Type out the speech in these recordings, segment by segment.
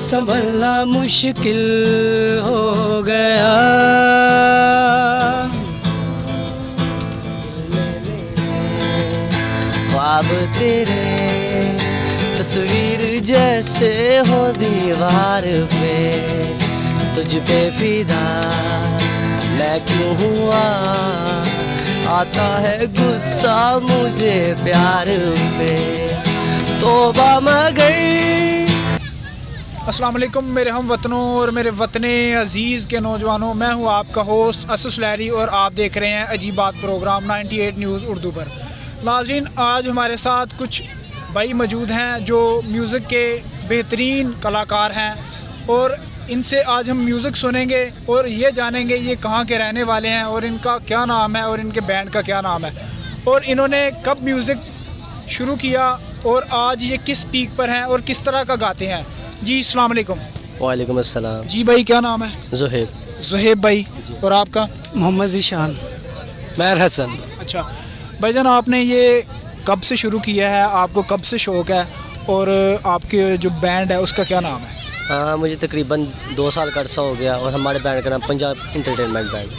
संभलना मुश्किल हो गया। ख्वाब तेरे तस्वीर जैसे हो दीवार पे, तुझ पे फिदा मैं क्यों हुआ, आता है गुस्सा मुझे प्यार पे, तौबा मगर। अस्सलाम वालेकुम मेरे हम वतनों और मेरे वतने अज़ीज़ के नौजवानों, मैं हूं आपका होस्ट असस लहरी और आप देख रहे हैं अजीब बात प्रोग्राम 98 न्यूज़ उर्दू पर। नाज़रीन, आज हमारे साथ कुछ भाई मौजूद हैं जो म्यूज़िक के बेहतरीन कलाकार हैं और इनसे आज हम म्यूज़िक सुनेंगे और ये जानेंगे ये कहाँ के रहने वाले हैं और इनका क्या नाम है और इनके बैंड का क्या नाम है और इन्होंने कब म्यूज़िक शुरू किया और आज ये किस पीक पर हैं और किस तरह का गाते हैं। जी अस्सलाम वालेकुम। वालेकुम अस्सलाम। जी भाई क्या नाम है? ज़ुहैब भाई। और आपका? मोहम्मद ज़ीशान। महर हसन। अच्छा भाईजान, आपने ये कब से शुरू किया है, आपको कब से शौक़ है और आपके जो बैंड है उसका क्या नाम है? हाँ, मुझे तकरीबन 2 साल का अर्सा हो गया और हमारे बैंड का नाम पंजाब इंटरटेनमेंट बैंड।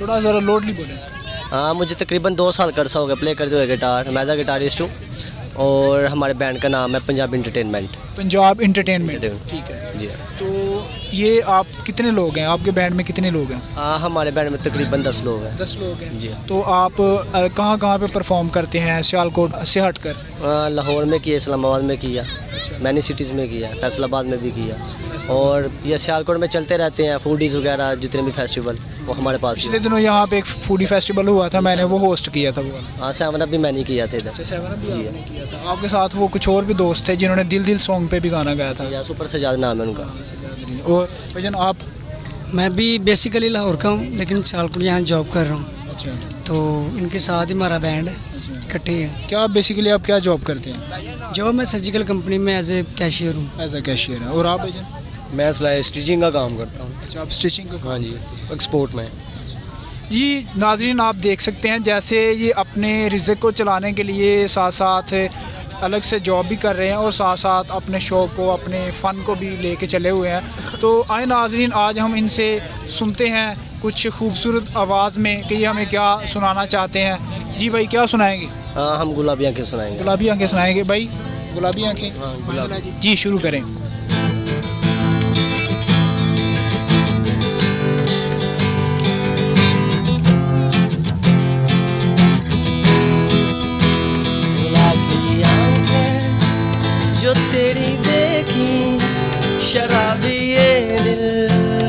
थोड़ा ज़रा लोडली बोले। हाँ, मुझे तकरीबन 2 साल का अर्सा हो गया प्ले करते हुए गिटार। मैं एज अ गिटारिस्ट हूँ और हमारे बैंड का नाम है पंजाब इंटरटेनमेंट। पंजाब इंटरटेनमेंट, ठीक है जी। तो ये आप कितने लोग हैं, आपके बैंड में कितने लोग हैं? हाँ, हमारे बैंड में तकरीबन 10 लोग हैं। 10 लोग हैं जी। तो आप कहाँ कहाँ पे परफॉर्म करते हैं सियालकोट से हटकर? लाहौर में किया, इस्लामाबाद में किया, मैनी सिटीज़ में किया, फैसलाबाद में भी किया और ये सियालकोट में चलते रहते हैं फूडीज़ वगैरह जितने भी फेस्टिवल वो हमारे पास। पिछले दिनों यहाँ पे एक फूडी फेस्टिवल हुआ था, मैंने वो होस्ट किया था वो। हाँ, 7 अप भी मैंने किया था इधर। जी किया था। आपके साथ वो कुछ और भी दोस्त थे जिन्होंने दिल दिल सॉन्ग पे भी गाना गाया था। सुपर से ज़्यादा नाम है उनका। और भाईजान आप? मैं भी बेसिकली लाहौर का हूँ लेकिन सियालकोट यहाँ जॉब कर रहा हूँ। अच्छा। तो इनके साथ ही हमारा बैंड है, इकट्ठे हैं। क्या बेसिकली आप क्या जॉब करते हैं? जॉब मैं सर्जिकल कंपनी में एज ए कैशियर हूँ। एज ए कैशियर है। और आप भाईजान? मैं सिलाई स्टिचिंग का काम करता हूँ। अच्छा, आप स्टिचिंग का? हाँ जी, एक्सपोर्ट में। जी नाज़रीन, आप देख सकते हैं जैसे ये अपने रिज़्क़ को चलाने के लिए साथ साथ अलग से जॉब भी कर रहे हैं और साथ साथ अपने शौक़ को, अपने फ़न को भी लेके चले हुए हैं। तो आए नाज़रीन, आज हम इनसे सुनते हैं कुछ खूबसूरत आवाज़ में कि ये हमें क्या सुनाना चाहते हैं। जी भाई, क्या सुनाएंगे? हाँ, हम गुलाबी आँखें सुनाएंगे। गुलाबी आँखें सुनाएंगे भाई। गुलाबी आँखें। हाँ, गुलाबी। जी शुरू करें। जो तेरी देखी शराबी ये दिल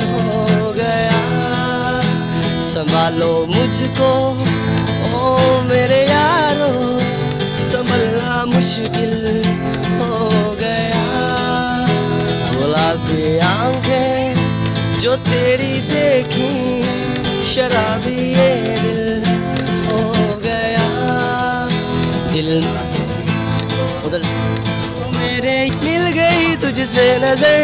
हो गया, संभालो मुझको ओ मेरे यारो, संभलना मुश्किल हो गया। गुलाबी आंखें जो तेरी देखी शराबी ये दिल हो गया। दिल उधर मेरे मिल गई तुझसे नजर,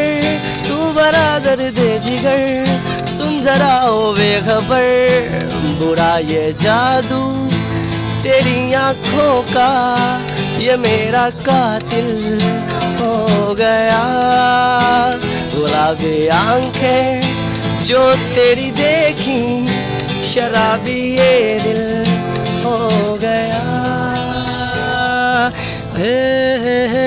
तू बरादर दे जिगर, सुन जरा ओ बेखबर, बुरा ये जादू तेरी आँखों का, ये मेरा कातिल हो गया। गुलाबी आंखें जो तेरी देखी शराबी ये दिल हो गया। हे हे हे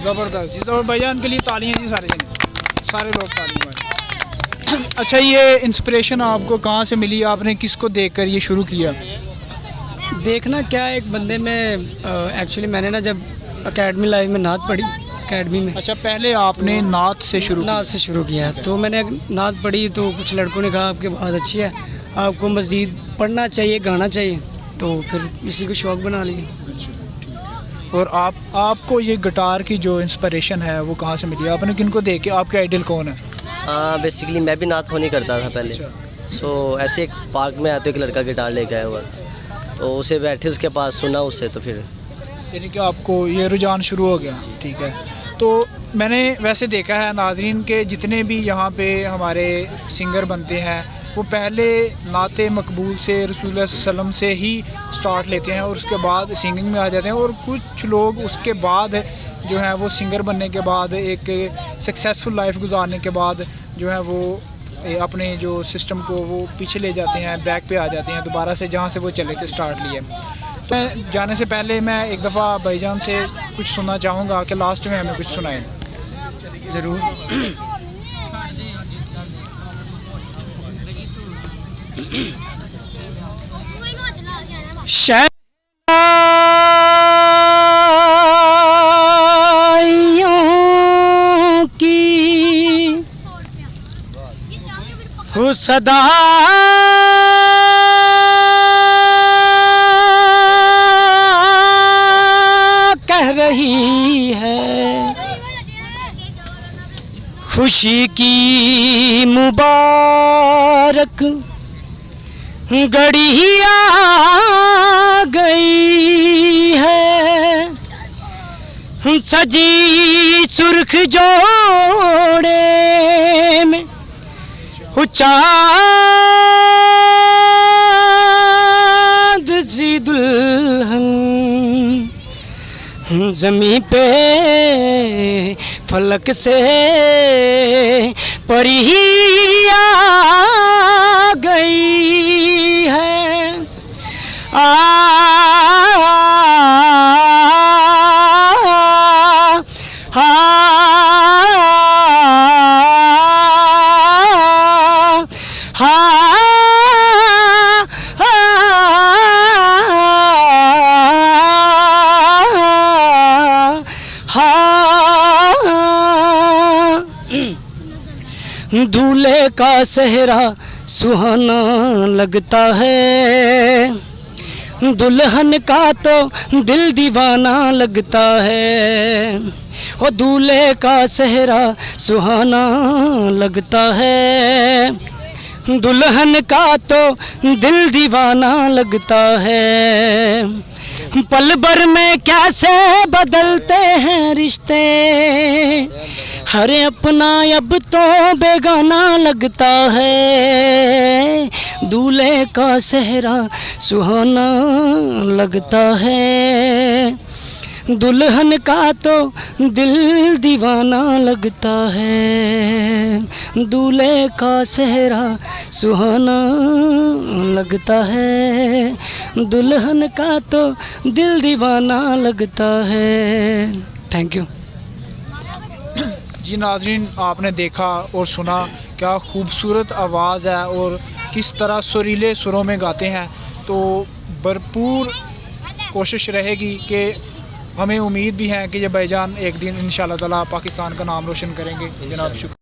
ज़बरदस्त जी। ज़बर भाईजान के लिए तालियां जी, सारे लोग तालियां भाई। अच्छा, ये इंस्पिरेशन आपको कहाँ से मिली, आपने किसको देखकर ये शुरू किया? देखना क्या, एक बंदे में एक्चुअली मैंने ना जब एकेडमी लाइफ में नात पढ़ी एकेडमी में। अच्छा, पहले आपने नात से शुरू किया तो मैंने नात पढ़ी तो कुछ लड़कों ने कहा आपकी बहुत अच्छी है, आपको मज़ीद पढ़ना चाहिए, गाना चाहिए, तो फिर इसी को शौक़ बना लिया। और आपको ये गिटार की जो इंस्पिरेशन है वो कहाँ से मिली, आपने किनको देखे, आपके आइडल कौन है? हाँ, बेसिकली मैं भी नात होनी करता था पहले। सो ऐसे एक पार्क में आते एक लड़का गिटार लेके आया हुआ, तो उसे बैठे उसके पास सुना उससे, तो फिर यानी कि आपको ये रुझान शुरू हो गया। ठीक है, तो मैंने वैसे देखा है नाजरीन के जितने भी यहाँ पे हमारे सिंगर बनते हैं वो पहले नाते मकबूल से रसूल सल्लम से ही स्टार्ट लेते हैं और उसके बाद सिंगिंग में आ जाते हैं। और कुछ लोग उसके बाद जो है वो सिंगर बनने के बाद एक सक्सेसफुल लाइफ गुजारने के बाद जो है वो अपने जो सिस्टम को वो पीछे ले जाते हैं, बैक पे आ जाते हैं दोबारा से जहाँ से वो चले थे स्टार्ट लिए। तो जाने से पहले मैं एक दफ़ा भाईजान से कुछ सुनना चाहूँगा कि लास्ट में हमें कुछ सुनाएं। ज़रूर। शहनाइयों की हो सदा कह रही है, खुशी की मुबारक घड़ी आ गई है। सजी सुर्ख जोड़े में चाँद सी दुल्हन ज़मीं पे फलक से परी आ गई है। दूल्हे का सेहरा सुहाना लगता है, दुल्हन का तो दिल दीवाना लगता है। ओ दूल्हे का सेहरा सुहाना लगता है, दुल्हन का तो दिल दीवाना लगता है। पल भर में कैसे बदलते हैं रिश्ते, हर अपना अब तो बेगाना लगता है। दूल्हे का सेहरा सुहाना लगता है, दुल्हन का तो दिल दीवाना लगता है। दूल्हे का सेहरा सुहाना लगता है, दुल्हन का तो दिल दीवाना लगता है। Thank you. जी नाज़रीन, आपने देखा और सुना क्या खूबसूरत आवाज़ है और किस तरह सुरीले सुरों में गाते हैं। तो भरपूर कोशिश रहेगी कि हमें उम्मीद भी है कि ये भाईजान एक दिन इंशाअल्लाह ताला पाकिस्तान का नाम रोशन करेंगे। जनाब शुक्रिया।